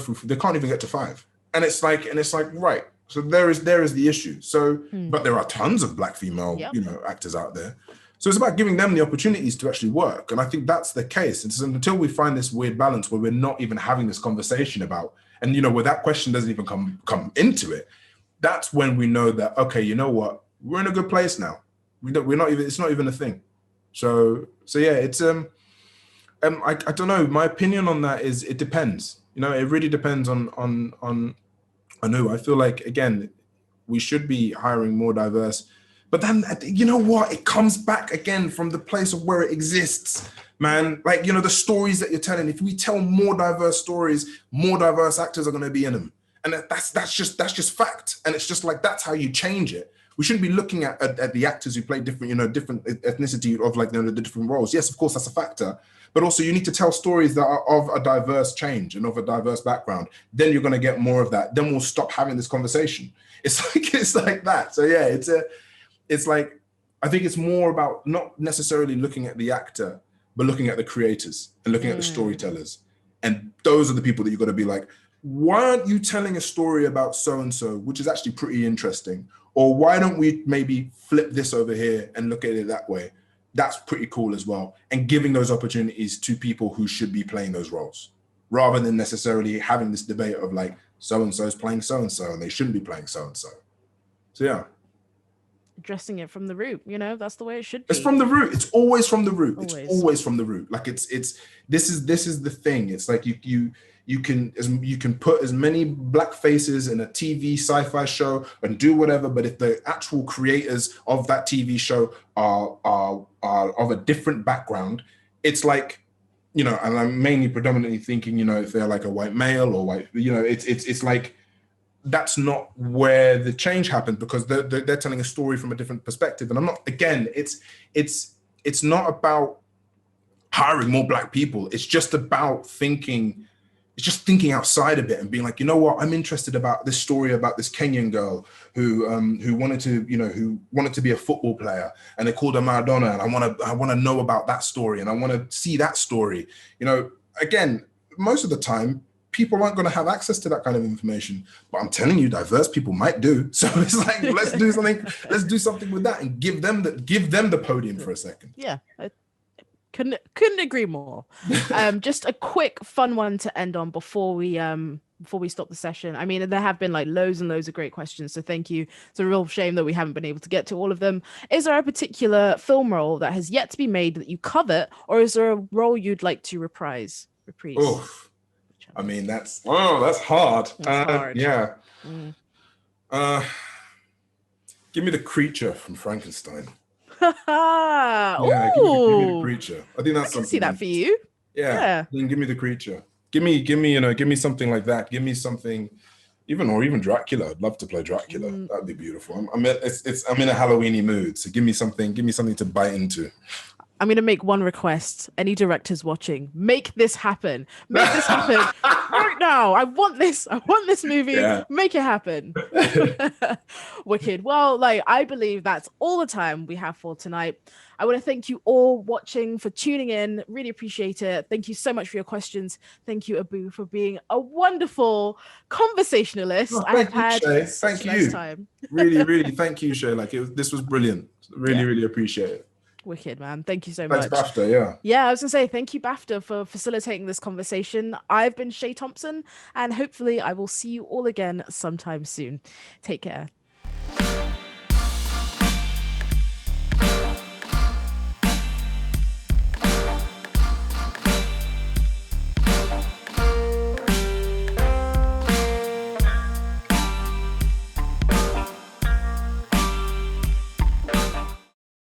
to 5. And it's like, right. So there is the issue. So, but there are tons of Black female, actors out there. So it's about giving them the opportunities to actually work. And I think that's the case. It's until we find this weird balance where we're not even having this conversation about, and where that question doesn't even come into it, that's when we know that, okay, you know what, we're in a good place now. It's not even a thing. So yeah, it's I don't know. My opinion on that is it depends. It really depends on who. I feel like, again, we should be hiring more diverse. But then, you know what? It comes back again from the place of where it exists, man. Like, the stories that you're telling. If we tell more diverse stories, more diverse actors are going to be in them. And that's just fact. And it's just like, that's how you change it. We shouldn't be looking at the actors who play different, different ethnicity of, like, the different roles. Yes, of course, that's a factor. But also you need to tell stories that are of a diverse change and of a diverse background. Then you're going to get more of that. Then we'll stop having this conversation. It's like that. So yeah, it's like, I think it's more about not necessarily looking at the actor, but looking at the creators and looking at the storytellers. And those are the people that you've got to be like, why aren't you telling a story about so-and-so, which is actually pretty interesting? Or why don't we maybe flip this over here and look at it that way? That's pretty cool as well. And giving those opportunities to people who should be playing those roles, rather than necessarily having this debate of like, so-and-so is playing so-and-so and they shouldn't be playing so-and-so. So yeah. Addressing it from the root, that's the way it should be. It's from the root. It's always from the root. Always. It's always from the root. Like this is the thing. It's like you can put as many Black faces in a TV sci-fi show and do whatever, but if the actual creators of that TV show are of a different background, it's like, and I'm mainly predominantly thinking, if they're like a white male or white, it's like, that's not where the change happened, because they're telling a story from a different perspective. And I'm not, again, it's not about hiring more Black people. It's just about thinking outside a bit and being like, you know what, I'm interested about this story about this Kenyan girl who wanted to be a football player, and they called her Maradona, and I want to know about that story, and I want to see that story. Again, most of the time, people aren't going to have access to that kind of information, but I'm telling you, diverse people might do. So it's like, let's do something with that and give them the podium for a second. Yeah. Couldn't agree more. Just a quick fun one to end on before we stop the session. I mean, there have been like loads and loads of great questions, so thank you. It's a real shame that we haven't been able to get to all of them. Is there a particular film role that has yet to be made that you covet, or is there a role you'd like to reprise? Oof. I mean, that's hard. That's hard. Yeah. Give me the creature from Frankenstein. Yeah, give me the creature. I think that's I can see that for you. Yeah. Then give me the creature. Give me something like that. Give me something, even Dracula. I'd love to play Dracula. That'd be beautiful. I'm in a Halloween-y mood, so give me something to bite into. I'm going to make one request. Any directors watching, make this happen. Make this happen right now. I want this movie. Yeah. Make it happen. Wicked. Well, I believe that's all the time we have for tonight. I want to thank you all watching for tuning in. Really appreciate it. Thank you so much for your questions. Thank you, Abu, for being a wonderful conversationalist. Thank you, Shay. Thank you. Time. Really, thank you, Shay. This was brilliant. Really appreciate it. Wicked, man. Thank you so much. Thanks, BAFTA, yeah. Yeah, I was going to say, thank you, BAFTA, for facilitating this conversation. I've been Shay Thompson, and hopefully I will see you all again sometime soon. Take care.